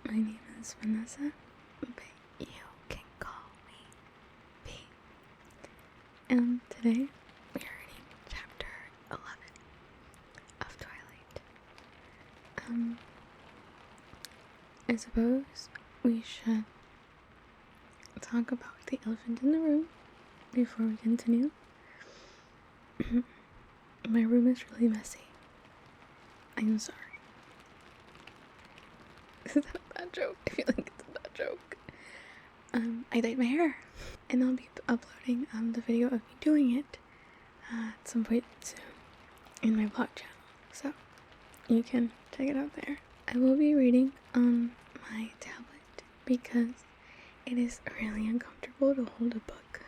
My name is Vanessa, but you can call me V. And today we are reading chapter 11 of Twilight. I suppose we should talk about the elephant in the room before we continue. My room is really messy. I'm sorry. Is that a bad joke? I feel like it's a bad joke. I dyed my hair, and I'll be uploading the video of me doing it at some point soon in my vlog channel, so you can check it out there. I will be reading on my tablet because it is really uncomfortable to hold a book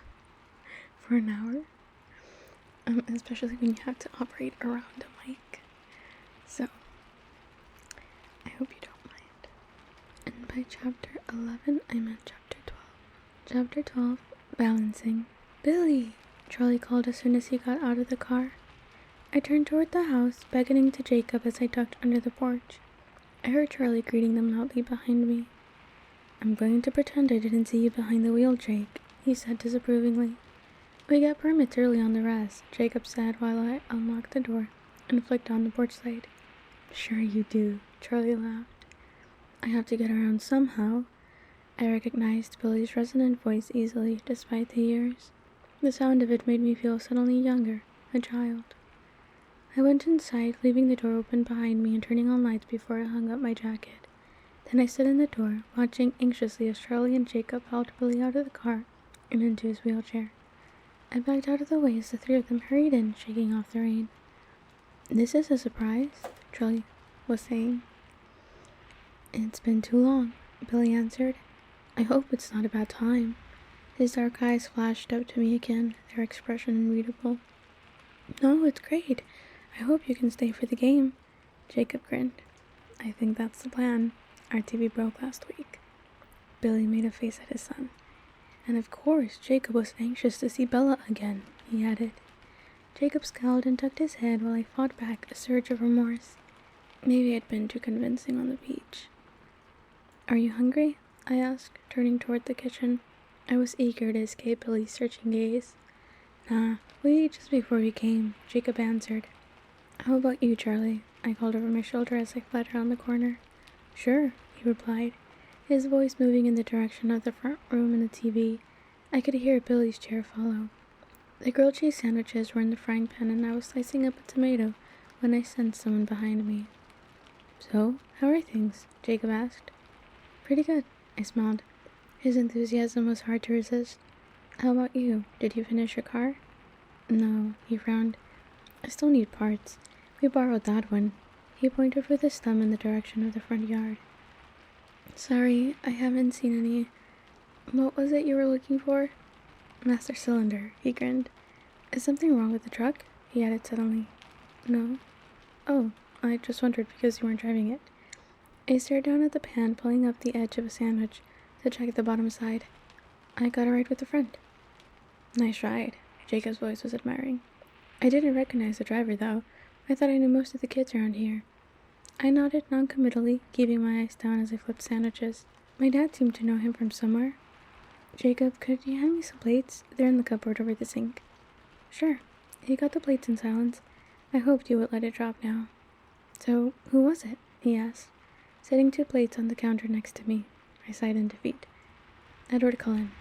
for an hour, especially when you have to operate around a mic. So I hope you don't mind. And by chapter 11, I meant chapter 12. Chapter 12, Balancing. Billy! Charlie called as soon as he got out of the car. I turned toward the house, beckoning to Jacob as I ducked under the porch. I heard Charlie greeting them loudly behind me. "I'm going to pretend I didn't see you behind the wheel, Jake," he said disapprovingly. "We get permits early on the rest," Jacob said while I unlocked the door and flicked on the porch light. "Sure you do," Charlie laughed. "I have to get around somehow." I recognized Billy's resonant voice easily, despite the years. The sound of it made me feel suddenly younger, a child. I went inside, leaving the door open behind me and turning on lights before I hung up my jacket. Then I stood in the door, watching anxiously as Charlie and Jacob helped Billy out of the car and into his wheelchair. I backed out of the way as the three of them hurried in, shaking off the rain. "This is a surprise," Charlie was saying. "It's been too long," Billy answered. "I hope it's not a bad time." His dark eyes flashed up to me again, their expression unreadable. "No, it's great. I hope you can stay for the game." Jacob grinned. "I think that's the plan. Our TV broke last week." Billy made a face at his son. "And of course, Jacob was anxious to see Bella again," he added. Jacob scowled and tucked his head while I fought back a surge of remorse. Maybe I'd been too convincing on the beach. "Are you hungry?" I asked, turning toward the kitchen. I was eager to escape Billy's searching gaze. "Nah, we ate just before we came," Jacob answered. "How about you, Charlie?" I called over my shoulder as I fled around the corner. "Sure," he replied, his voice moving in the direction of the front room and the TV. I could hear Billy's chair follow. The grilled cheese sandwiches were in the frying pan and I was slicing up a tomato when I sensed someone behind me. "So, how are things?" Jacob asked. "Pretty good," I smiled. His enthusiasm was hard to resist. "How about you? Did you finish your car?" "No," he frowned. "I still need parts. We borrowed that one." He pointed with his thumb in the direction of the front yard. "Sorry, I haven't seen any. What was it you were looking for?" "Master cylinder," he grinned. "Is something wrong with the truck?" he added suddenly. "No." "Oh, I just wondered because you weren't driving it." I stared down at the pan, pulling up the edge of a sandwich to check the bottom side. "I got a ride with a friend." "Nice ride," Jacob's voice was admiring. I didn't recognize the driver, though. I thought I knew most of the kids around here. I nodded non-committally, keeping my eyes down as I flipped sandwiches. My dad seemed to know him from somewhere. "Jacob, could you hand me some plates? They're in the cupboard over the sink." "Sure." He got the plates in silence. I hoped he would let it drop now. "So, who was it?" he asked, setting 2 plates on the counter next to me. I sighed in defeat. "Edward Cullen."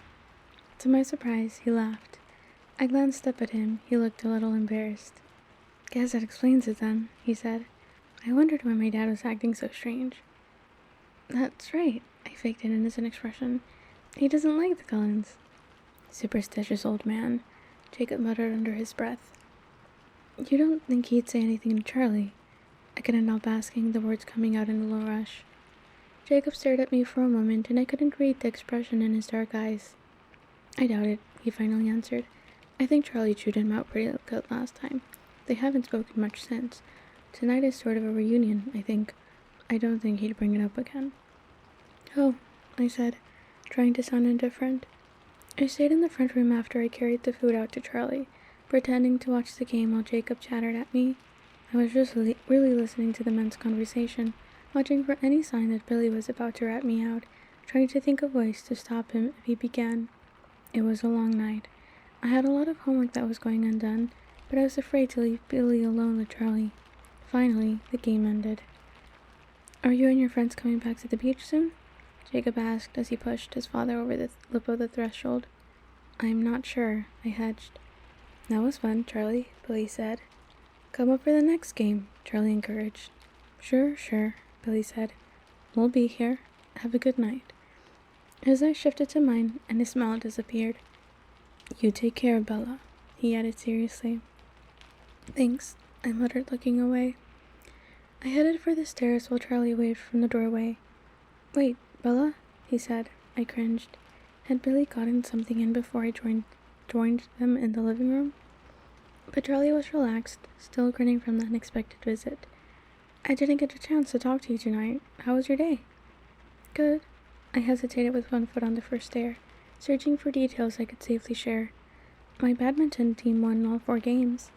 To my surprise, he laughed. I glanced up at him. He looked a little embarrassed. "Guess that explains it then," he said. I wondered why my dad was acting so strange. "That's right," I faked an innocent expression. "He doesn't like the Cullens." "Superstitious old man," Jacob muttered under his breath. "You don't think he'd say anything to Charlie?" I couldn't help asking, the words coming out in a low rush. Jacob stared at me for a moment, and I couldn't read the expression in his dark eyes. "I doubt it," he finally answered. "I think Charlie chewed him out pretty good last time. They haven't spoken much since. Tonight is sort of a reunion, I think. I don't think he'd bring it up again." "Oh," I said, trying to sound indifferent. I stayed in the front room after I carried the food out to Charlie, pretending to watch the game while Jacob chattered at me. I was just really listening to the men's conversation, watching for any sign that Billy was about to rat me out, trying to think of ways to stop him if he began. It was a long night. I had a lot of homework that was going undone, but I was afraid to leave Billy alone with Charlie. Finally, the game ended. "Are you and your friends coming back to the beach soon?" Jacob asked as he pushed his father over the lip of the threshold. "I'm not sure," I hedged. "That was fun, Charlie," Billy said. "Come up for the next game," Charlie encouraged. Sure, Billy said. "We'll be here. Have a good night." His eyes shifted to mine, and his smile disappeared. "You take care, Bella," he added seriously. "Thanks," I muttered, looking away. I headed for the stairs while Charlie waved from the doorway. "Wait, Bella?" he said. I cringed. Had Billy gotten something in before I joined them in the living room? But Charlie was relaxed, still grinning from the unexpected visit. "I didn't get a chance to talk to you tonight. How was your day?" "Good." I hesitated with one foot on the first stair, searching for details I could safely share. "My badminton team won all 4 games."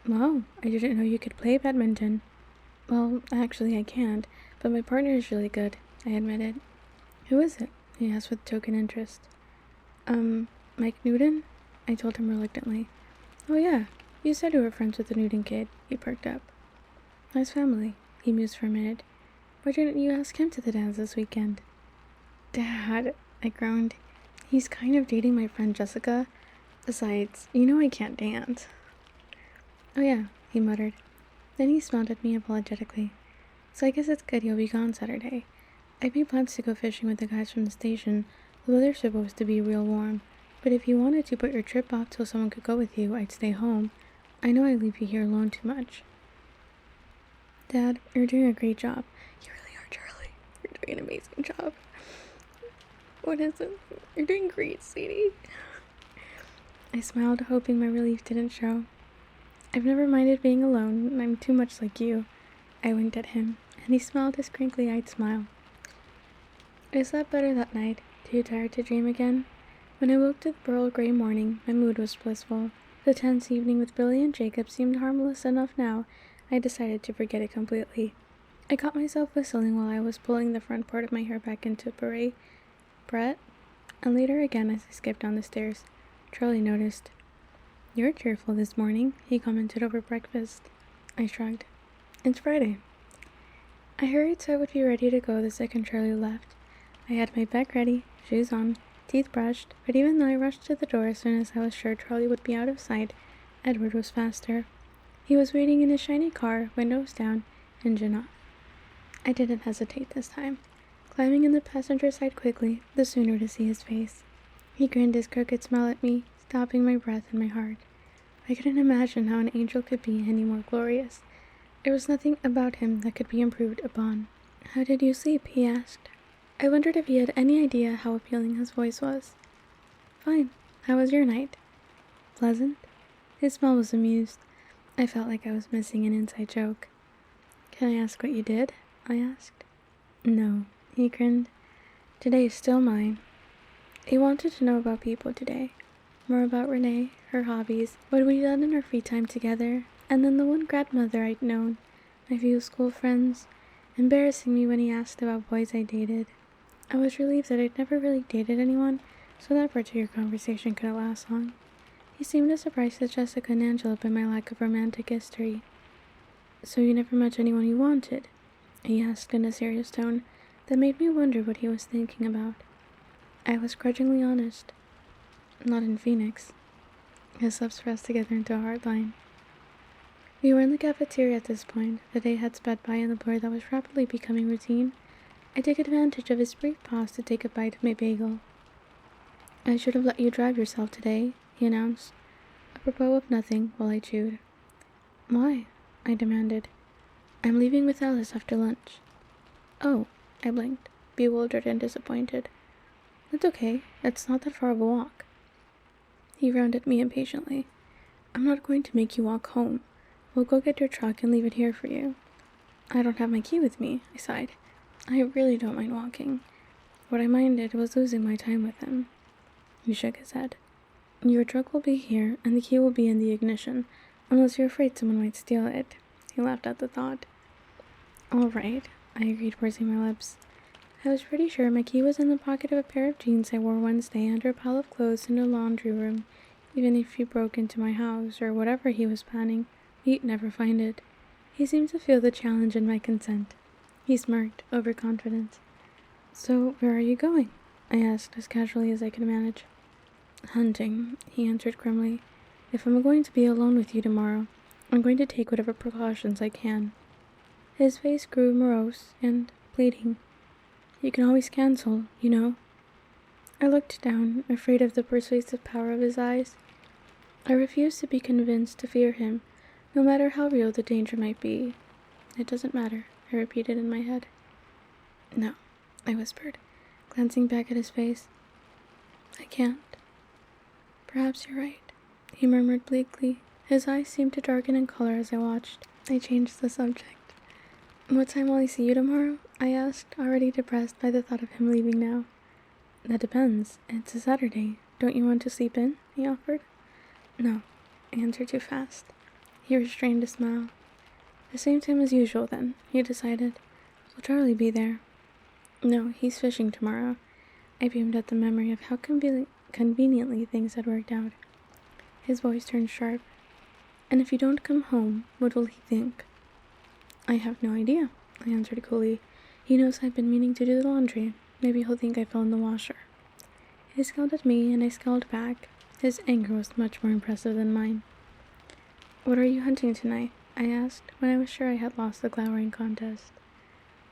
"Wow, I didn't know you could play badminton." "Well, actually I can't, but my partner is really good," I admitted. "Who is it?" he asked with token interest. Mike Newton?" I told him reluctantly. "Oh yeah, you said you were friends with the Newton kid," he perked up. "Nice family," he mused for a minute. "Why didn't you ask him to the dance this weekend?" "Dad," I groaned. "He's kind of dating my friend Jessica. Besides, you know I can't dance." "Oh yeah," he muttered. Then he smiled at me apologetically. "So I guess it's good you'll be gone Saturday. I'd made plans to go fishing with the guys from the station. The weather's supposed to be real warm, but if you wanted to put your trip off till someone could go with you, I'd stay home. I know I leave you here alone too much." "Dad, you're doing a great job." "You really are, Charlie. You're doing an amazing job." "What is it?" "You're doing great, sweetie." I smiled, hoping my relief didn't show. "I've never minded being alone, and I'm too much like you." I winked at him, and he smiled his crinkly-eyed smile. I slept better that night, too tired to dream again. When I woke to the pearl gray morning, my mood was blissful. The tense evening with Billy and Jacob seemed harmless enough now. I decided to forget it completely. I caught myself whistling while I was pulling the front part of my hair back into a beret. "Brett?" And later again as I skipped down the stairs. Charlie noticed. "You're cheerful this morning," he commented over breakfast. I shrugged. "It's Friday." I hurried so I would be ready to go the second Charlie left. I had my bag ready, shoes on, teeth brushed, but even though I rushed to the door as soon as I was sure Charlie would be out of sight, Edward was faster. He was waiting in his shiny car, windows down, engine off. I didn't hesitate this time, climbing in the passenger side quickly, the sooner to see his face. He grinned his crooked smile at me, stopping my breath and my heart. I couldn't imagine how an angel could be any more glorious. There was nothing about him that could be improved upon. "How did you sleep?" he asked. I wondered if he had any idea how appealing his voice was. "Fine. How was your night?" "Pleasant." His smile was amused. I felt like I was missing an inside joke. "Can I ask what you did?" I asked. "No," he grinned. "Today is still mine." He wanted to know about people today. More about Renee, her hobbies, what we'd done in our free time together, and then the one grandmother I'd known, my few school friends, embarrassing me when he asked about boys I dated. I was relieved that I'd never really dated anyone, so that particular conversation couldn't last long. He seemed as surprised as Jessica and Angela by my lack of romantic history. "So you never met anyone you wanted?" he asked in a serious tone that made me wonder what he was thinking about. I was grudgingly honest. "Not in Phoenix." His lips pressed together into a hard line. We were in the cafeteria at this point. The day had sped by in the blur that was rapidly becoming routine. I took advantage of his brief pause to take a bite of my bagel. "I should have let you drive yourself today," he announced, apropos of nothing, while I chewed. "Why?" I demanded. "I'm leaving with Alice after lunch." "Oh," I blinked, bewildered and disappointed. "That's okay. It's not that far of a walk." He frowned at me impatiently. "I'm not going to make you walk home. We'll go get your truck and leave it here for you." "I don't have my key with me," I sighed. "I really don't mind walking." What I minded was losing my time with him. He shook his head. "Your truck will be here, and the key will be in the ignition, unless you're afraid someone might steal it." He laughed at the thought. "All right," I agreed, pursing my lips. I was pretty sure my key was in the pocket of a pair of jeans I wore Wednesday under a pile of clothes in the laundry room. Even if he broke into my house, or whatever he was planning, he'd never find it. He seemed to feel the challenge in my consent. He smirked, overconfident. "So, where are you going?" I asked, as casually as I could manage. "Hunting," he answered grimly. "If I'm going to be alone with you tomorrow, I'm going to take whatever precautions I can." His face grew morose and pleading. "You can always cancel, you know." I looked down, afraid of the persuasive power of his eyes. I refused to be convinced to fear him, no matter how real the danger might be. "It doesn't matter," I repeated in my head. "No," I whispered, glancing back at his face. "I can't." "Perhaps you're right," he murmured bleakly. His eyes seemed to darken in color as I watched. I changed the subject. "What time will I see you tomorrow?" I asked, already depressed by the thought of him leaving now. "That depends. It's a Saturday. Don't you want to sleep in?" he offered. "No," I answered too fast. He restrained a smile. "The same time as usual, then," he decided. "Will Charlie be there?" "No, he's fishing tomorrow." I beamed at the memory of how conveniently things had worked out. His voice turned sharp. "And if you don't come home, what will he think?" "I have no idea," I answered coolly. "He knows I've been meaning to do the laundry. Maybe he'll think I fell in the washer." He scowled at me, and I scowled back. His anger was much more impressive than mine. "What are you hunting tonight?" I asked, when I was sure I had lost the glowering contest.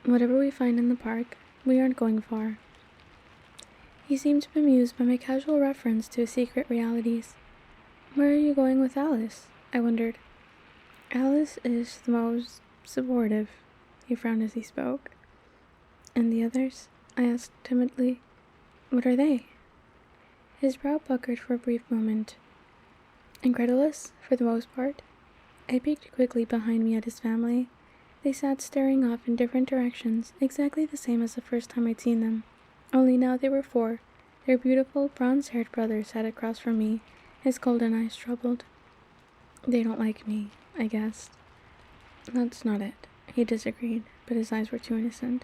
"Whatever we find in the park. We aren't going far." He seemed bemused by my casual reference to his secret realities. "Where are you going with Alice?" I wondered. "Alice is the most supportive," he frowned as he spoke. "And the others?" I asked timidly. "What are they?" His brow puckered for a brief moment. "Incredulous, for the most part." I peeked quickly behind me at his family. They sat staring off in different directions, exactly the same as the first time I'd seen them. Only now they were four. Their beautiful, bronze-haired brother sat across from me, his golden eyes troubled. "They don't like me," I guessed. "That's not it," he disagreed, but his eyes were too innocent.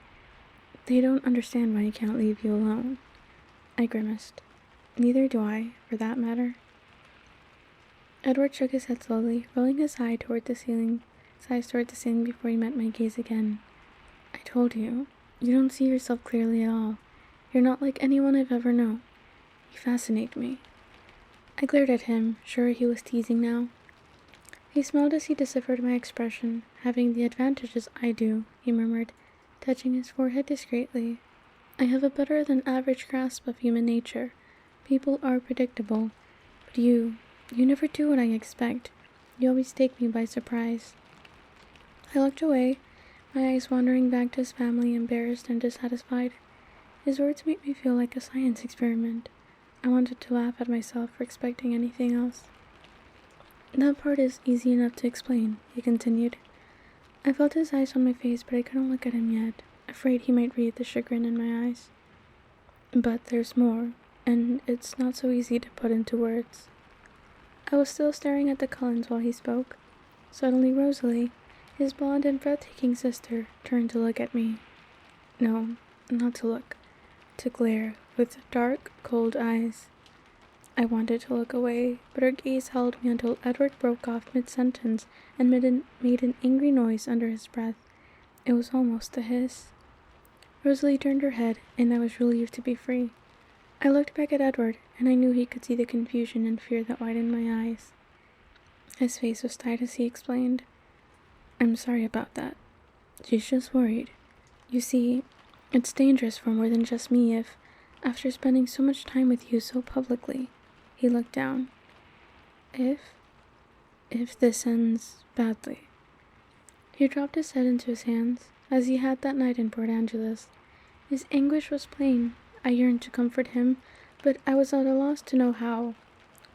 "They don't understand why I can't leave you alone." I grimaced. "Neither do I, for that matter." Edward shook his head slowly, rolling his eyes toward the ceiling before he met my gaze again. "I told you, you don't see yourself clearly at all. You're not like anyone I've ever known. You fascinate me." I glared at him, sure he was teasing now. He smiled as he deciphered my expression. "Having the advantages I do," he murmured, touching his forehead discreetly. "I have a better than average grasp of human nature. People are predictable. But you never do what I expect. You always take me by surprise." I looked away, my eyes wandering back to his family, embarrassed and dissatisfied. His words made me feel like a science experiment. I wanted to laugh at myself for expecting anything else. "That part is easy enough to explain," he continued. I felt his eyes on my face, but I couldn't look at him yet, afraid he might read the chagrin in my eyes. "But there's more, and it's not so easy to put into words." I was still staring at the Cullens while he spoke. Suddenly Rosalie, his blonde and breathtaking sister, turned to look at me. No, not to look. To glare, with dark, cold eyes. I wanted to look away, but her gaze held me until Edward broke off mid-sentence and made an angry noise under his breath. It was almost a hiss. Rosalie turned her head, and I was relieved to be free. I looked back at Edward, and I knew he could see the confusion and fear that widened my eyes. His face was tight as he explained. "I'm sorry about that. She's just worried. You see, it's dangerous for more than just me if, after spending so much time with you so publicly," he looked down. If this ends badly." He dropped his head into his hands, as he had that night in Port Angeles. His anguish was plain. I yearned to comfort him, but I was at a loss to know how.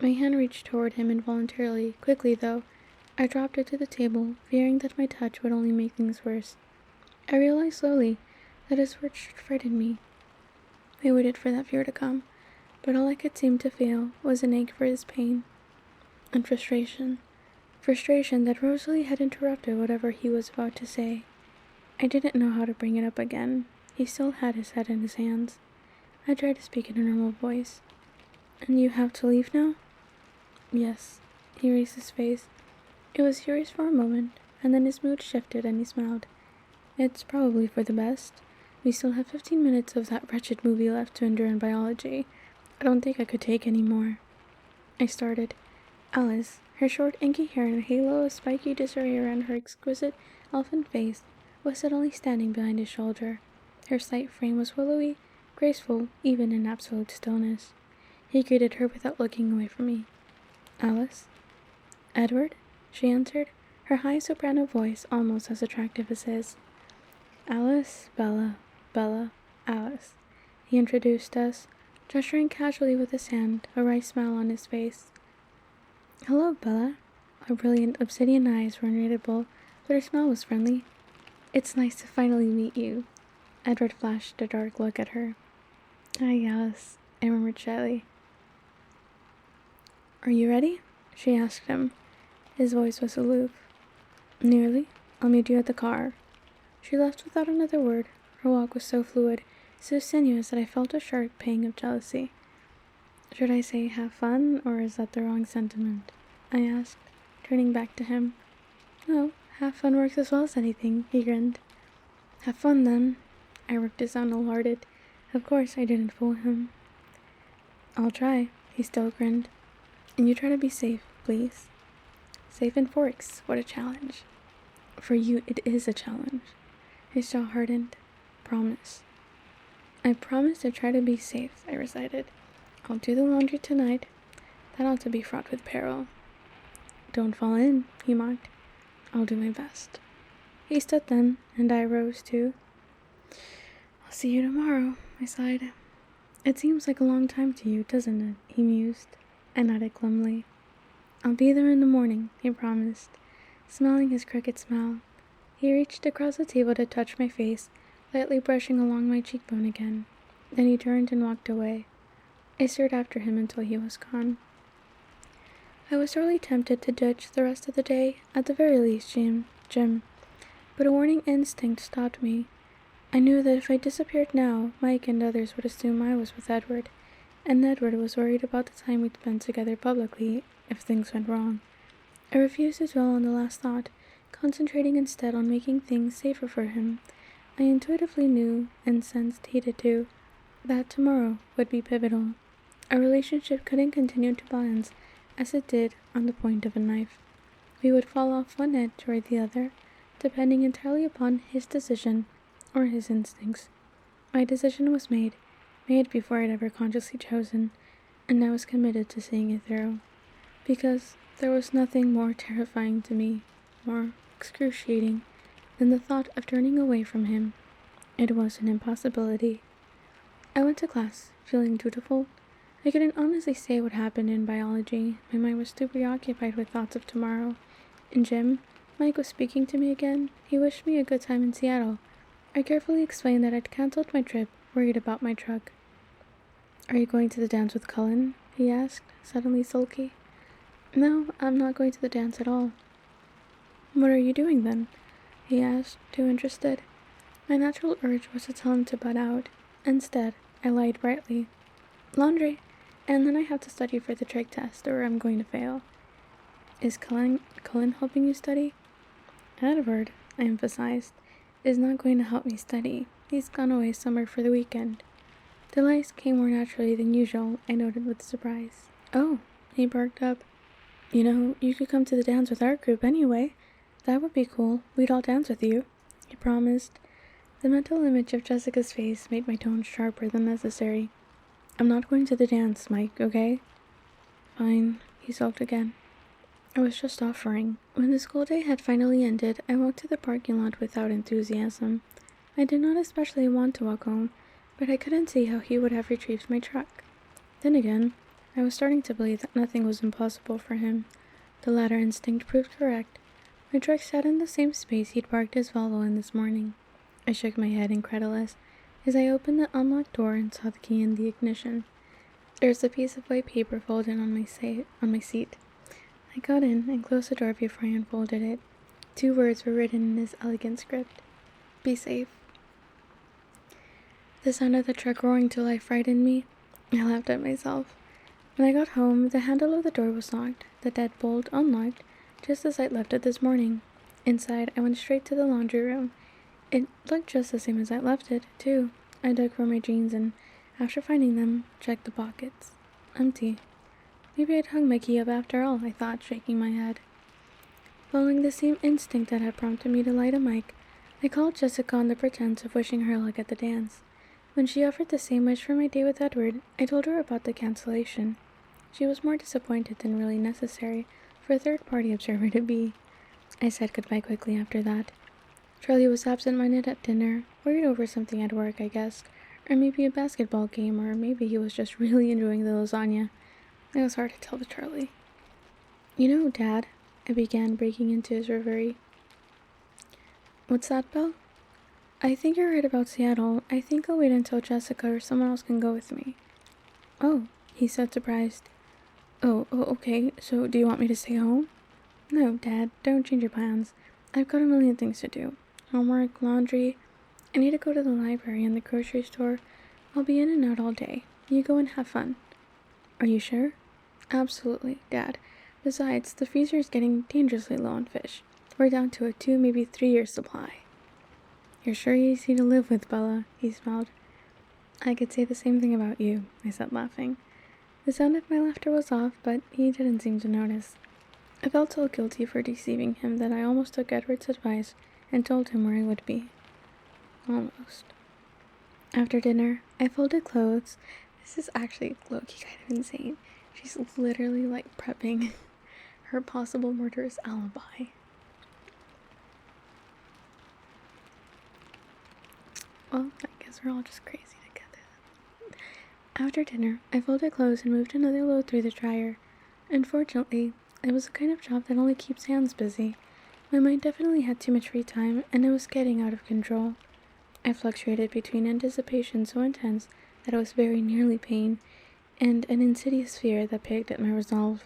My hand reached toward him involuntarily, quickly though. I dropped it to the table, fearing that my touch would only make things worse. I realized slowly that his words should frighten me. I waited for that fear to come, but all I could seem to feel was an ache for his pain. And frustration. Frustration that Rosalie had interrupted whatever he was about to say. I didn't know how to bring it up again. He still had his head in his hands. I tried to speak in a normal voice. And you have to leave now? Yes. He raised his face. It was serious for a moment, and then his mood shifted and he smiled. It's probably for the best. We still have 15 minutes of that wretched movie left to endure in biology. I don't think I could take any more. I started. Alice, her short inky hair and a halo of spiky disarray around her exquisite elfin face, was suddenly standing behind his shoulder. Her slight frame was willowy, graceful, even in absolute stillness. He greeted her without looking away from me. Alice? Edward? She answered, her high soprano voice almost as attractive as his. Alice, Bella, Alice. He introduced us, gesturing casually with his hand, a wry smile on his face. Hello, Bella. Her brilliant obsidian eyes were unreadable, but her smile was friendly. It's nice to finally meet you. Edward flashed a dark look at her. Hi, Alice, I murmured shyly. Are you ready? She asked him. His voice was aloof. Nearly. I'll meet you at the car. She left without another word. Her walk was so fluid, so sinuous that I felt a sharp pang of jealousy. Should I say have fun, or is that the wrong sentiment? I asked, turning back to him. No, have fun works as well as anything, he grinned. Have fun, then. I worked to sound wholehearted. Of course, I didn't fool him. I'll try, he still grinned. And you try to be safe, please. Safe in Forks, what a challenge. For you, it is a challenge. His jaw hardened. Promise. I promise to try to be safe, I recited. I'll do the laundry tonight. That ought to be fraught with peril. Don't fall in, he mocked. I'll do my best. He stood then, and I rose too. I'll see you tomorrow, I sighed. It seems like a long time to you, doesn't it? He mused. I nodded glumly. I'll be there in the morning, he promised, smiling his crooked smile. He reached across the table to touch my face, lightly brushing along my cheekbone again. Then he turned and walked away. I stared after him until he was gone. I was sorely tempted to ditch the rest of the day, at the very least, Jim, but a warning instinct stopped me. I knew that if I disappeared now, Mike and others would assume I was with Edward, and Edward was worried about the time we'd spend together publicly if things went wrong. I refused to dwell on the last thought, concentrating instead on making things safer for him. I intuitively knew, and sensed he did too, that tomorrow would be pivotal. Our relationship couldn't continue to balance as it did on the point of a knife. We would fall off one edge or the other, depending entirely upon his decision or his instincts. My decision was made before I'd ever consciously chosen, and I was committed to seeing it through. Because there was nothing more terrifying to me, more excruciating, than the thought of turning away from him. It was an impossibility. I went to class, feeling dutiful. I couldn't honestly say what happened in biology. My mind was too preoccupied with thoughts of tomorrow. In gym, Mike was speaking to me again. He wished me a good time in Seattle. I carefully explained that I'd cancelled my trip, worried about my truck. Are you going to the dance with Cullen? He asked, suddenly sulky. No, I'm not going to the dance at all. What are you doing then? He asked, too interested. My natural urge was to tell him to butt out. Instead, I lied brightly. Laundry, and then I have to study for the trig test, or I'm going to fail. Is Cullen helping you study? Edward, I emphasized, is not going to help me study. He's gone away somewhere for the weekend. The lies came more naturally than usual, I noted with surprise. Oh, he perked up. You know, you could come to the dance with our group anyway. That would be cool. We'd all dance with you, he promised. The mental image of Jessica's face made my tone sharper than necessary. I'm not going to the dance, Mike, okay? Fine, he sulked again. I was just offering. When the school day had finally ended, I walked to the parking lot without enthusiasm. I did not especially want to walk home, but I couldn't see how he would have retrieved my truck. Then again, I was starting to believe that nothing was impossible for him. The latter instinct proved correct. My truck sat in the same space he'd parked his Volvo in this morning. I shook my head incredulous as I opened the unlocked door and saw the key in the ignition. There was a piece of white paper folded on my seat. I got in and closed the door before I unfolded it. 2 words were written in his elegant script. Be safe. The sound of the truck roaring to life frightened me. I laughed at myself. When I got home, the handle of the door was locked, the deadbolt unlocked, just as I'd left it this morning. Inside, I went straight to the laundry room. It looked just the same as I left it, too. I dug for my jeans and, after finding them, checked the pockets. Empty. Maybe I'd hung my key up after all, I thought, shaking my head. Following the same instinct that had prompted me to light a mic, I called Jessica on the pretense of wishing her luck at the dance. When she offered the same wish for my date with Edward, I told her about the cancellation. She was more disappointed than really necessary for a third-party observer to be. I said goodbye quickly after that. Charlie was absent-minded at dinner, worried over something at work, I guessed, or maybe a basketball game, or maybe he was just really enjoying the lasagna. It was hard to tell to Charlie. You know, Dad, I began, breaking into his reverie. What's that, Belle? I think you're right about Seattle. I think I'll wait until Jessica or someone else can go with me. Oh, he said, surprised. Oh, okay. So do you want me to stay home? No, Dad, don't change your plans. I've got a million things to do. Homework, laundry. I need to go to the library and the grocery store. I'll be in and out all day. You go and have fun. Are you sure? Absolutely, Dad. Besides, the freezer is getting dangerously low on fish. We're down to a 2, maybe 3-year supply. You're sure you're easy to live with, Bella, he smiled. I could say the same thing about you, I said, laughing. The sound of my laughter was off, but he didn't seem to notice. I felt so guilty for deceiving him that I almost took Edward's advice and told him where I would be. Almost. After dinner, I folded clothes. This is actually low-key kind of insane. She's literally like prepping her possible murderous alibi. Well, I guess we're all just crazy together. After dinner, I folded clothes and moved another load through the dryer. Unfortunately, it was the kind of job that only keeps hands busy. My mind definitely had too much free time, and it was getting out of control. I fluctuated between anticipation so intense that it was very nearly pain, and an insidious fear that picked at my resolve.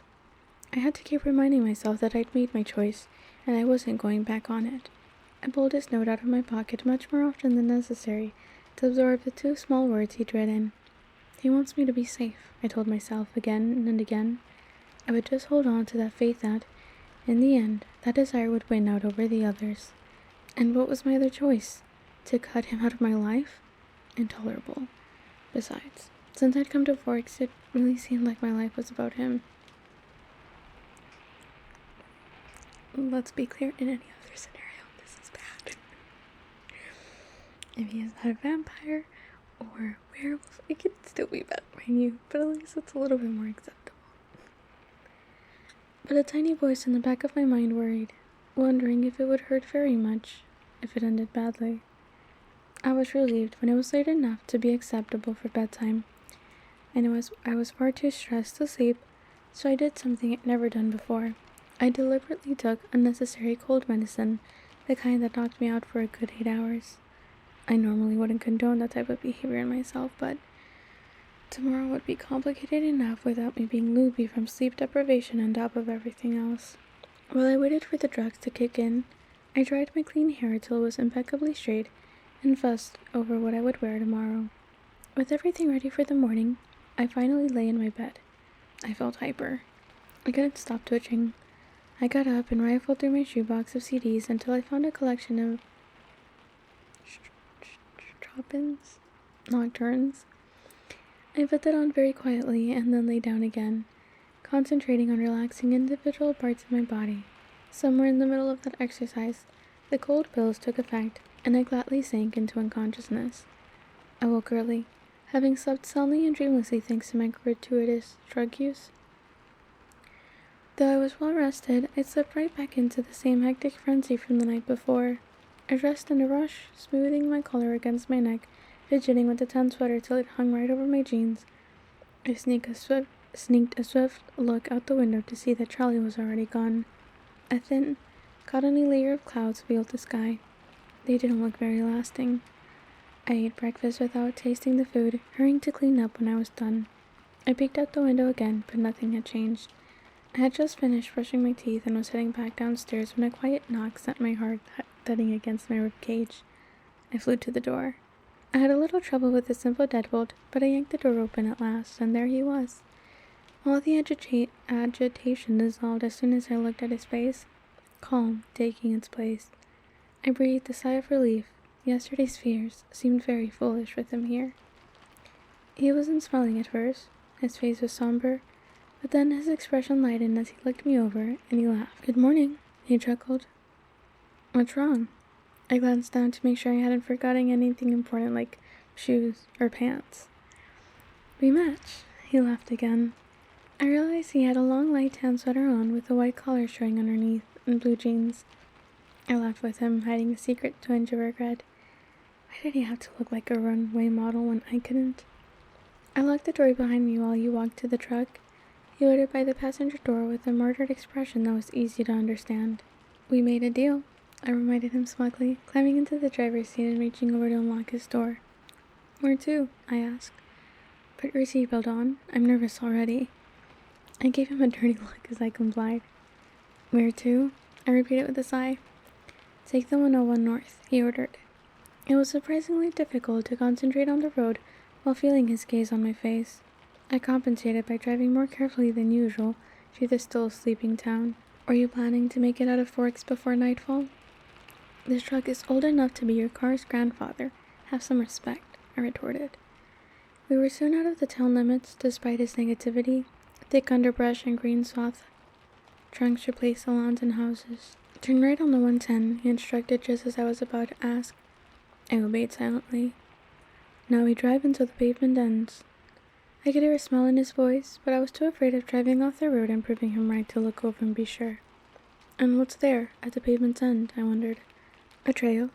I had to keep reminding myself that I'd made my choice, and I wasn't going back on it. I pulled his note out of my pocket much more often than necessary to absorb the 2 small words he'd written. He wants me to be safe, I told myself again and again. I would just hold on to that faith that, in the end, that desire would win out over the others. And what was my other choice? To cut him out of my life? Intolerable. Besides, since I'd come to Forks, it really seemed like my life was about him. Let's be clear, in any other scenario, this is bad. If he is not a vampire or werewolf, it could still be bad, mind you, but at least it's a little bit more acceptable. But a tiny voice in the back of my mind worried, wondering if it would hurt very much if it ended badly. I was relieved when it was late enough to be acceptable for bedtime, and I was far too stressed to sleep, so I did something I'd never done before. I deliberately took unnecessary cold medicine, the kind that knocked me out for a good 8 hours. I normally wouldn't condone that type of behavior in myself, but tomorrow would be complicated enough without me being loopy from sleep deprivation on top of everything else. While I waited for the drugs to kick in, I dried my clean hair till it was impeccably straight and fussed over what I would wear tomorrow. With everything ready for the morning, I finally lay in my bed. I felt hyper. I couldn't stop twitching. I got up and rifled through my shoebox of CDs until I found a collection of Chopin's nocturnes. I put that on very quietly and then lay down again, concentrating on relaxing individual parts of my body. Somewhere in the middle of that exercise, the cold pills took effect, and I gladly sank into unconsciousness. I woke early, having slept soundly and dreamlessly thanks to my gratuitous drug use. Though I was well rested, I slipped right back into the same hectic frenzy from the night before. I dressed in a rush, smoothing my collar against my neck, fidgeting with the tan sweater till it hung right over my jeans. I sneaked a swift look out the window to see that Charlie was already gone. A thin, cottony layer of clouds veiled the sky. They didn't look very lasting. I ate breakfast without tasting the food, hurrying to clean up when I was done. I peeked out the window again, but nothing had changed. I had just finished brushing my teeth and was heading back downstairs when a quiet knock sent my heart thudding against my ribcage. I flew to the door. I had a little trouble with the simple deadbolt, but I yanked the door open at last, and there he was. All the agitation dissolved as soon as I looked at his face, calm, taking its place. I breathed a sigh of relief. Yesterday's fears seemed very foolish with him here. He wasn't smiling at first. His face was somber, but then his expression lightened as he looked me over, and he laughed. "Good morning," he chuckled. "What's wrong?" I glanced down to make sure I hadn't forgotten anything important like shoes or pants. "We match," he laughed again. I realized he had a long light tan sweater on with a white collar showing underneath and blue jeans. I laughed with him, hiding a secret twinge of regret. Why did he have to look like a runway model when I couldn't? I locked the door behind me while he walked to the truck. He waited by the passenger door with a murdered expression that was easy to understand. "We made a deal," I reminded him smugly, climbing into the driver's seat and reaching over to unlock his door. "Where to?" I asked. "Put your seatbelt on. I'm nervous already." I gave him a dirty look as I complied. "Where to?" I repeated with a sigh. "Take the 101 north," he ordered. It was surprisingly difficult to concentrate on the road while feeling his gaze on my face. I compensated by driving more carefully than usual through the still sleeping town. "Are you planning to make it out of Forks before nightfall?" "This truck is old enough to be your car's grandfather. Have some respect," I retorted. We were soon out of the town limits, despite his negativity. Thick underbrush and green swath. Trunks replaced the lawns and houses. "Turn right on the 110, he instructed just as I was about to ask. I obeyed silently. Now we drive until the pavement ends. I could hear a smile in his voice, but I was too afraid of driving off the road and proving him right to look over and be sure. "And what's there, at the pavement's end?" I wondered. "A trail."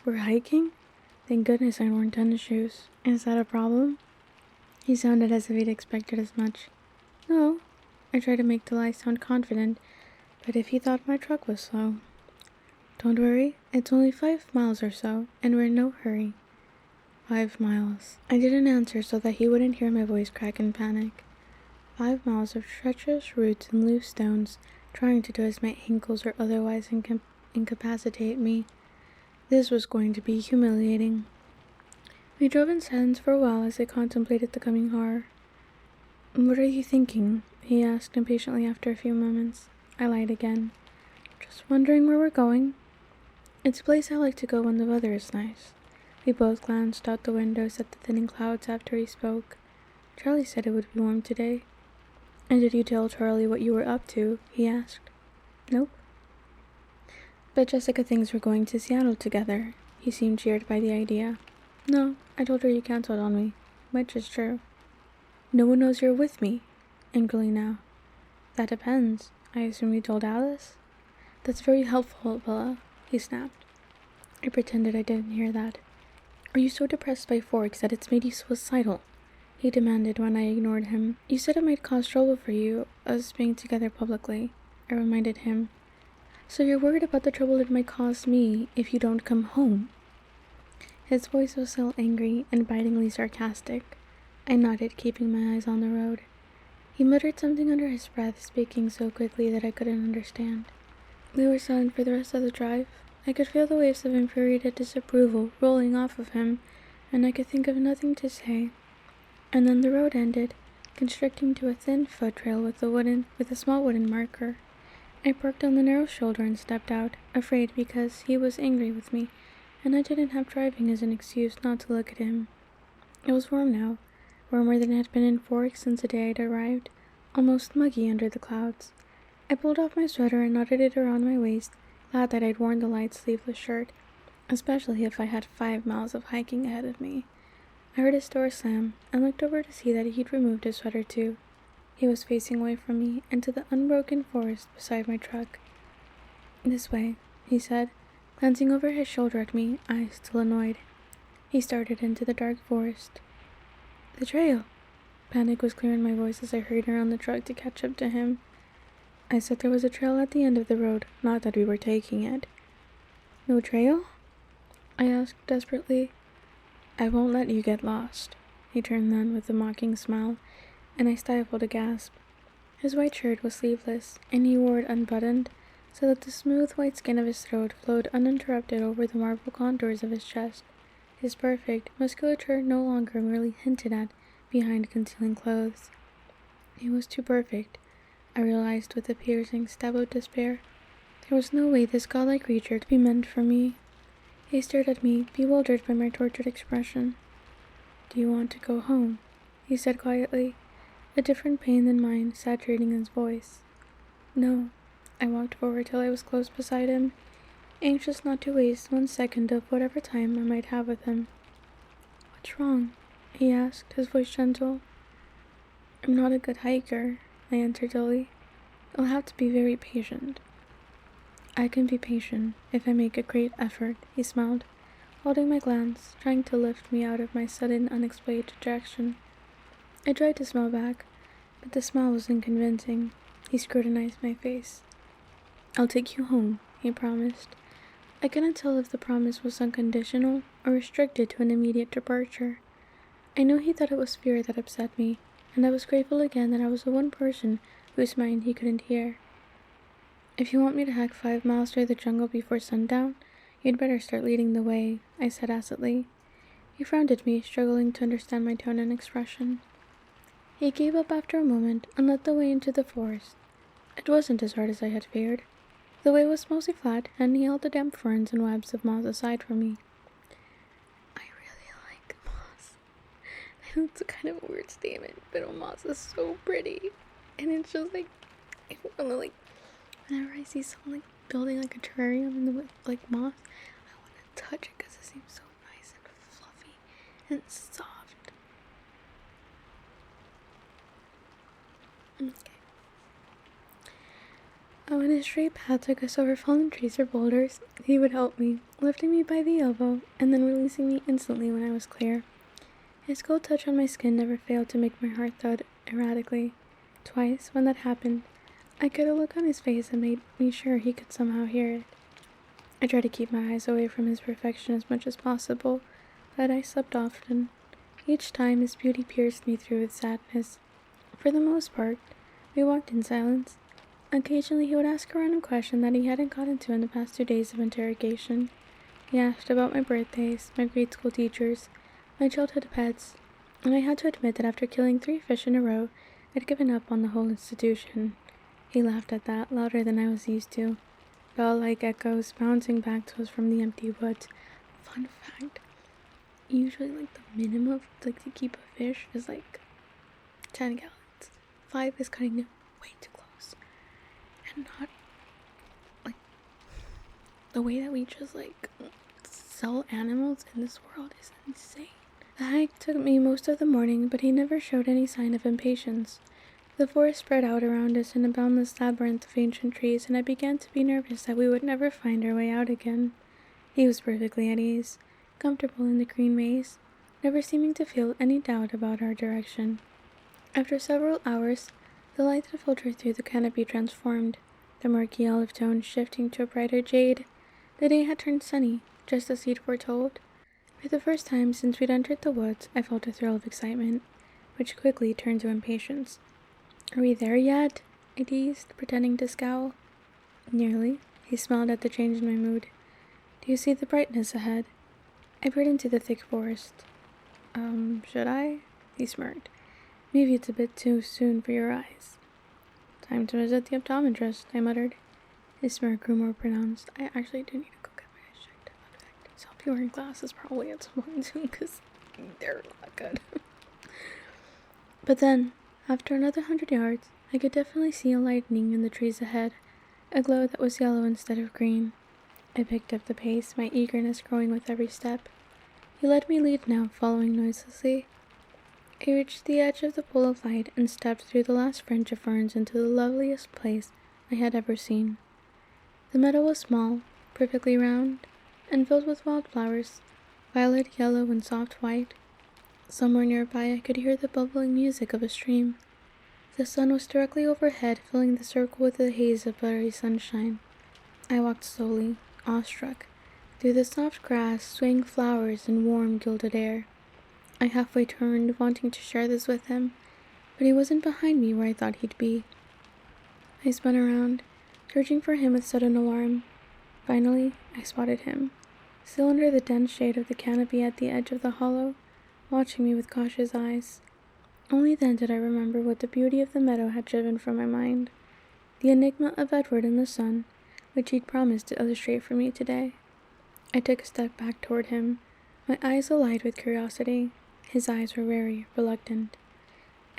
"We're hiking?" Thank goodness I worn tennis shoes. "Is that a problem?" He sounded as if he'd expected as much. "No." I tried to make the lie sound confident, but if he thought my truck was slow. "Don't worry, it's only 5 miles or so, and we're in no hurry." 5 miles. I didn't answer so that he wouldn't hear my voice crack in panic. 5 miles of treacherous roots and loose stones, trying to twist my ankles or otherwise incapacitate me. This was going to be humiliating. We drove in silence for a while as I contemplated the coming horror. "What are you thinking?" he asked impatiently after a few moments. I lied again. "Just wondering where we're going." "It's a place I like to go when the weather is nice." We both glanced out the windows at the thinning clouds after he spoke. "Charlie said it would be warm today." "And did you tell Charlie what you were up to?" he asked. "Nope." "But Jessica thinks we're going to Seattle together." He seemed cheered by the idea. "No, I told her you canceled on me," which is true. "No one knows you're with me?" angrily now. "That depends. I assume you told Alice?" "That's very helpful, Bella," he snapped. I pretended I didn't hear that. "Are you so depressed by Forks that it's made you suicidal?" he demanded when I ignored him. "You said it might cause trouble for you, us being together publicly," I reminded him. "So you're worried about the trouble it might cause me if you don't come home?" His voice was still angry and bitingly sarcastic. I nodded, keeping my eyes on the road. He muttered something under his breath, speaking so quickly that I couldn't understand. We were silent for the rest of the drive. I could feel the waves of infuriated disapproval rolling off of him, and I could think of nothing to say. And then the road ended, constricting to a thin foot trail with a small wooden marker. I parked on the narrow shoulder and stepped out, afraid because he was angry with me, and I didn't have driving as an excuse not to look at him. It was warm now, warmer than it had been in Forks since the day I'd arrived, almost muggy under the clouds. I pulled off my sweater and knotted it around my waist, glad that I'd worn the light sleeveless shirt, especially if I had 5 miles of hiking ahead of me. I heard his door slam, and looked over to see that he'd removed his sweater too. He was facing away from me, into the unbroken forest beside my truck. "This way," he said, glancing over his shoulder at me, eyes still annoyed. He started into the dark forest. "The trail!" Panic was clear in my voice as I hurried around the truck to catch up to him. I said there was a trail at the end of the road, not that we were taking it. "No trail?" I asked desperately. "I won't let you get lost," he turned then with a mocking smile, and I stifled a gasp. His white shirt was sleeveless, and he wore it unbuttoned, so that the smooth white skin of his throat flowed uninterrupted over the marble contours of his chest. His perfect musculature no longer merely hinted at behind concealing clothes. He was too perfect, I realized with a piercing stab of despair. There was no way this godlike creature could be meant for me. He stared at me, bewildered by my tortured expression. "Do you want to go home?" he said quietly, a different pain than mine saturating his voice. "No." I walked forward till I was close beside him, anxious not to waste 1 second of whatever time I might have with him. "What's wrong?" he asked, his voice gentle. "I'm not a good hiker," I answered dully. "I'll have to be very patient." "I can be patient if I make a great effort," he smiled, holding my glance, trying to lift me out of my sudden, unexplained dejection. I tried to smile back, but the smile was unconvincing. He scrutinized my face. "I'll take you home," he promised. I couldn't tell if the promise was unconditional or restricted to an immediate departure. I know he thought it was fear that upset me, and I was grateful again that I was the one person whose mind he couldn't hear. "If you want me to hike 5 miles through the jungle before sundown, you'd better start leading the way," I said acidly. He frowned at me, struggling to understand my tone and expression. He gave up after a moment and led the way into the forest. It wasn't as hard as I had feared. The way was mostly flat, and he held the damp ferns and webs of moss aside for me. I really like moss. I know it's kind of a weird statement, but moss is so pretty. And it's just like, whenever I see someone building a terrarium in the moss, I want to touch it because it seems so nice and fluffy and soft. Okay. When a straight path took us over fallen trees or boulders, he would help me, lifting me by the elbow and then releasing me instantly when I was clear. His cold touch on my skin never failed to make my heart thud erratically. Twice, when that happened, I got a look on his face that made me sure he could somehow hear it. I tried to keep my eyes away from his perfection as much as possible, but I slept often. Each time his beauty pierced me through with sadness. For the most part, we walked in silence. Occasionally he would ask a random question that he hadn't gotten to in the past 2 days of interrogation. He asked about my birthdays, my grade school teachers, my childhood pets, and I had to admit that after killing 3 fish in a row, I'd given up on the whole institution. He laughed at that, louder than I was used to. Bell-like echoes bouncing back to us from the empty woods. Fun fact, usually the minimum to keep a fish is 10 gallons. 5 is cutting it way too close. And not the way that we just sell animals in this world is insane. The hike took me most of the morning, but he never showed any sign of impatience. The forest spread out around us in a boundless labyrinth of ancient trees, and I began to be nervous that we would never find our way out again. He was perfectly at ease, comfortable in the green maze, never seeming to feel any doubt about our direction. After several hours, the light that filtered through the canopy transformed, the murky olive tone shifting to a brighter jade. The day had turned sunny, just as he'd foretold. For the first time since we'd entered the woods, I felt a thrill of excitement, which quickly turned to impatience. "Are we there yet?" I teased, pretending to scowl. "Nearly." He smiled at the change in my mood. "Do you see the brightness ahead?" I peered into the thick forest. Should I?" He smirked. "Maybe it's a bit too soon for your eyes." "Time to visit the optometrist," I muttered. His smirk grew more pronounced. I actually do need to go get my eyes checked. Fun fact. So I'll be wearing glasses probably at some point soon, because they're not good. But then, after another 100 yards, I could definitely see a lightning in the trees ahead, a glow that was yellow instead of green. I picked up the pace, my eagerness growing with every step. He let me lead now, following noiselessly. I reached the edge of the pool of light and stepped through the last fringe of ferns into the loveliest place I had ever seen. The meadow was small, perfectly round, and filled with wildflowers, violet, yellow, and soft white. Somewhere nearby I could hear the bubbling music of a stream. The sun was directly overhead, filling the circle with a haze of buttery sunshine. I walked slowly, awestruck, through the soft grass, swaying flowers, and warm, gilded air. I halfway turned, wanting to share this with him, but he wasn't behind me where I thought he'd be. I spun around, searching for him with sudden alarm. Finally, I spotted him, still under the dense shade of the canopy at the edge of the hollow, watching me with cautious eyes. Only then did I remember what the beauty of the meadow had driven from my mind. The enigma of Edward in the sun, which he'd promised to illustrate for me today. I took a step back toward him, my eyes alight with curiosity. His eyes were very reluctant.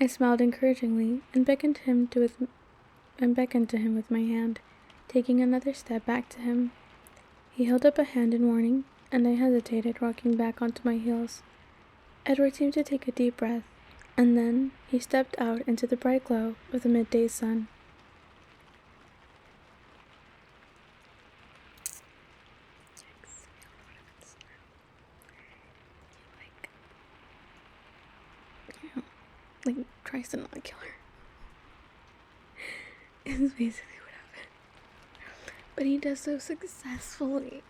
I smiled encouragingly and beckoned to him with my hand, taking another step back to him. He held up a hand in warning, and I hesitated, rocking back onto my heels. Edward seemed to take a deep breath, and then he stepped out into the bright glow of the midday sun. Like, tries to not kill her. Is basically what happened. But he does so successfully.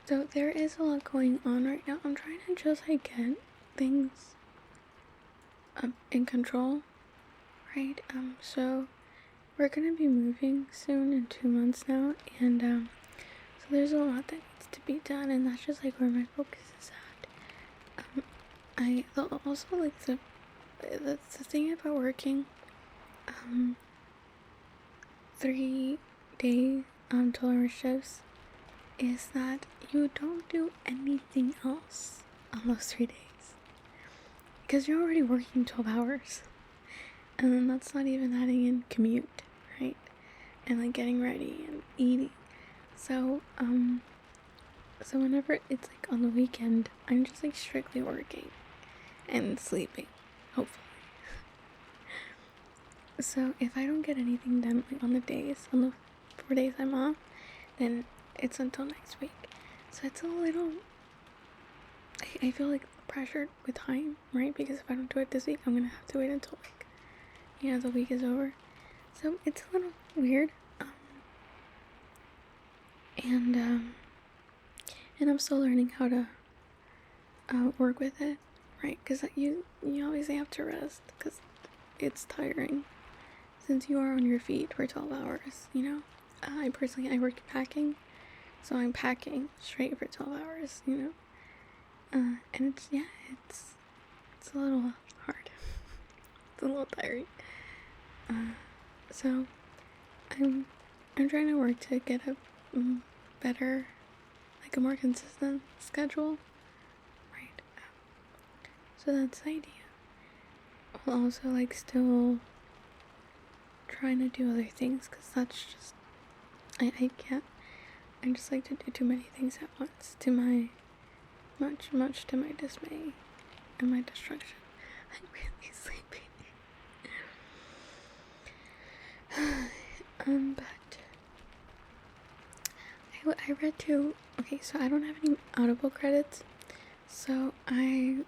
So there is a lot going on right now. I'm trying to just like get things in control, right? So we're gonna be moving soon in 2 months now, and so there's a lot that needs to be done, and that's just like where my focus is at. I also like that's the thing about working 3-day tolerance shifts is that you don't do anything else on those 3 days because you're already working 12 hours, and then that's not even adding in commute, right? And like getting ready and eating. So so whenever it's like on the weekend, I'm just like strictly working and sleeping, hopefully. So if I don't get anything done like on the 4 days I'm off, then it's until next week. So it's a little, I feel like pressured with time, right? Because if I don't do it this week, I'm gonna have to wait until like, the week is over. So it's a little weird. And I'm still learning how to work with it, right? Because you obviously have to rest because it's tiring since you are on your feet for 12 hours, I work packing, so I'm packing straight for 12 hours, and it's a little hard. It's a little tiring. So I'm trying to work to get a better, like a more consistent schedule, right? So that's the idea. I'll also like still trying to do other things because that's just I can't. I just like to do too many things at once, to my much to my dismay and my destruction. I'm really sleepy. But I read too. Okay, so I don't have any Audible credits, so I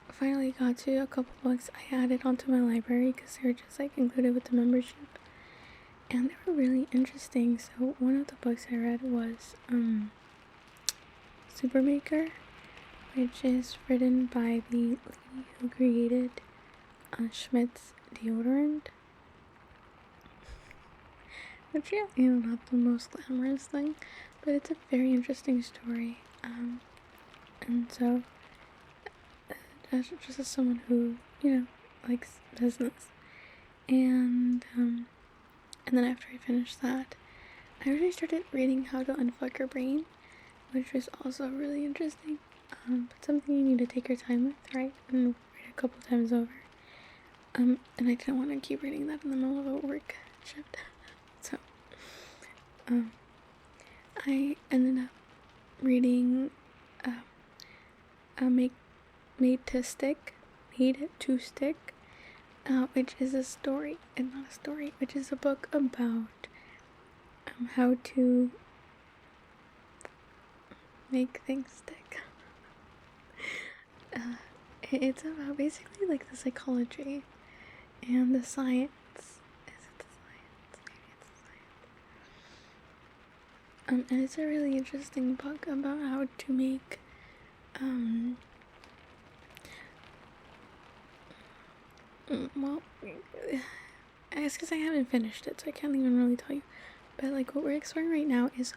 finally got to a couple books I added onto my library because they were just like included with the membership, and they were really interesting. So one of the books I read was Supermaker, which is written by the lady who created Schmidt's deodorant, which not the most glamorous thing, but it's a very interesting story. And so just as someone who likes business, and then after I finished that, I really started reading How to Unfuck Your Brain, which was also really interesting, but something you need to take your time with, right, and read a couple times over. And I didn't want to keep reading that in the middle of a work shift, so I ended up reading Made to Stick, which is a story, and not a story, which is a book about how to make things stick. It's about basically like the psychology and the science. Is it the science? Maybe it's the science. And it's a really interesting book about how to make well, I guess because I haven't finished it, so I can't even really tell you. But like what we're exploring right now is,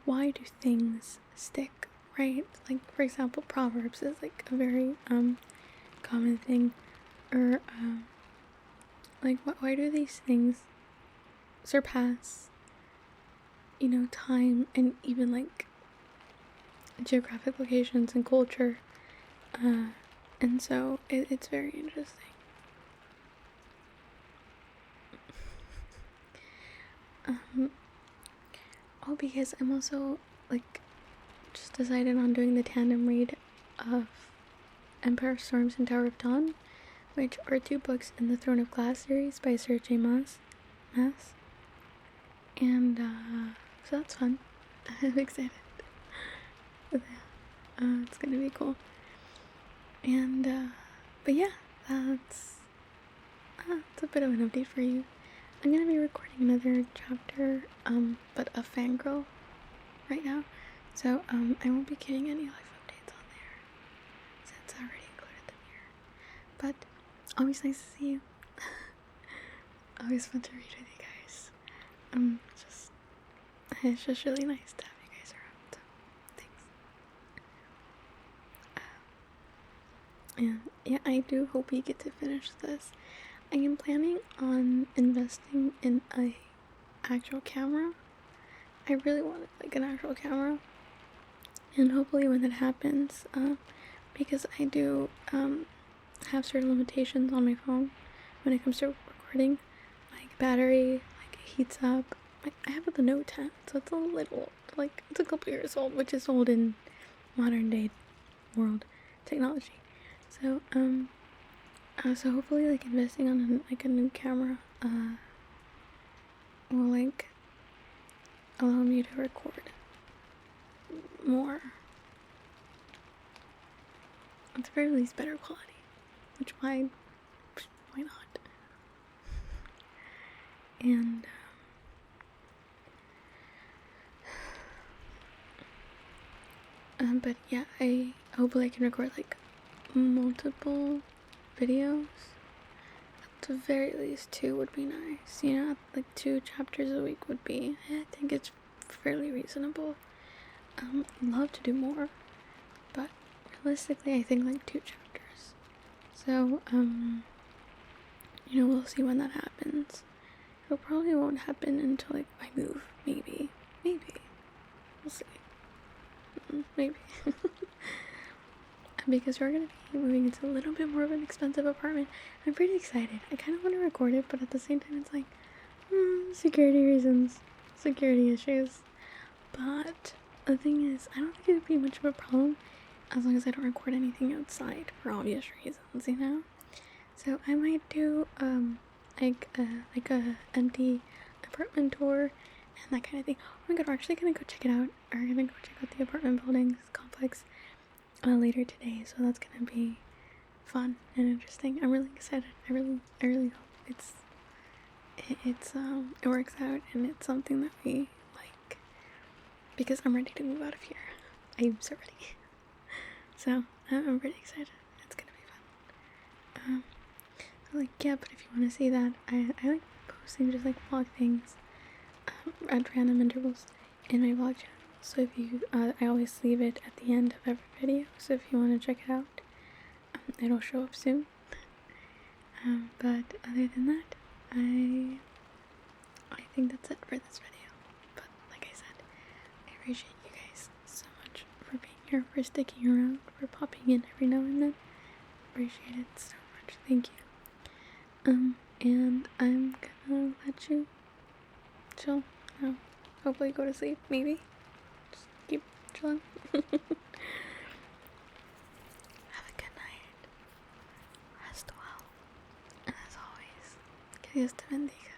why do things stick? right? Like, for example, Proverbs is like a very common thing. Or like, why do these things surpass, you know, time and even like geographic locations and culture? And so it's very interesting. Oh, because I'm also like just decided on doing the tandem read of Empire of Storms and Tower of Dawn, which are 2 books in the Throne of Glass series by Sir J. Maas. And so that's fun. I'm excited. It's gonna be cool. And but yeah, that's a bit of an update for you. I'm gonna be recording another chapter, but of Fangirl right now. So I won't be getting any live updates on there since I already included them here. But always nice to see you. Always fun to read with you guys. It's just really nice to have you guys around. So thanks. And yeah, I do hope we get to finish this. I am planning on investing in a actual camera. I really wanted like an actual camera, and hopefully when that happens, because I do have certain limitations on my phone when it comes to recording, like battery, like it heats up. I have the Note 10, so it's a little old. Like, it's a couple years old, which is old in modern day world technology. So so hopefully like investing on a new camera will like allow me to record more. At the very least, better quality. Which why not? And but yeah, I hopefully I can record like multiple videos. At the very least 2 would be nice, you know, like 2 chapters a week would be, I think it's fairly reasonable. I'd love to do more, but realistically I think like 2 chapters. So, you know, we'll see when that happens. It probably won't happen until like I move, maybe, we'll see. Maybe. Because we're gonna be moving into a little bit more of an expensive apartment. I'm pretty excited. I kind of want to record it, but at the same time it's like, security reasons, security issues. But the thing is, I don't think it would be much of a problem as long as I don't record anything outside for obvious reasons, you know? So I might do like a empty apartment tour and that kind of thing. Oh my god, we're actually gonna go check it out. We're gonna go check out the apartment buildings complex later today, so that's gonna be fun and interesting. I'm really excited. I really hope it works out and it's something that we like, because I'm ready to move out of here. I'm so ready. So I'm pretty excited. It's gonna be fun. So like, yeah, but if you want to see that, I like posting just like vlog things at random intervals in my vlog channel. So if you, I always leave it at the end of every video, so if you want to check it out, it'll show up soon. But other than that, I think that's it for this video. But like I said, I appreciate you guys so much for being here, for sticking around, for popping in every now and then. Appreciate it so much. Thank you. And I'm gonna let you chill now. Hopefully go to sleep, maybe. Just keep chilling. Have a good night. Rest well. And as always, que Dios te bendiga.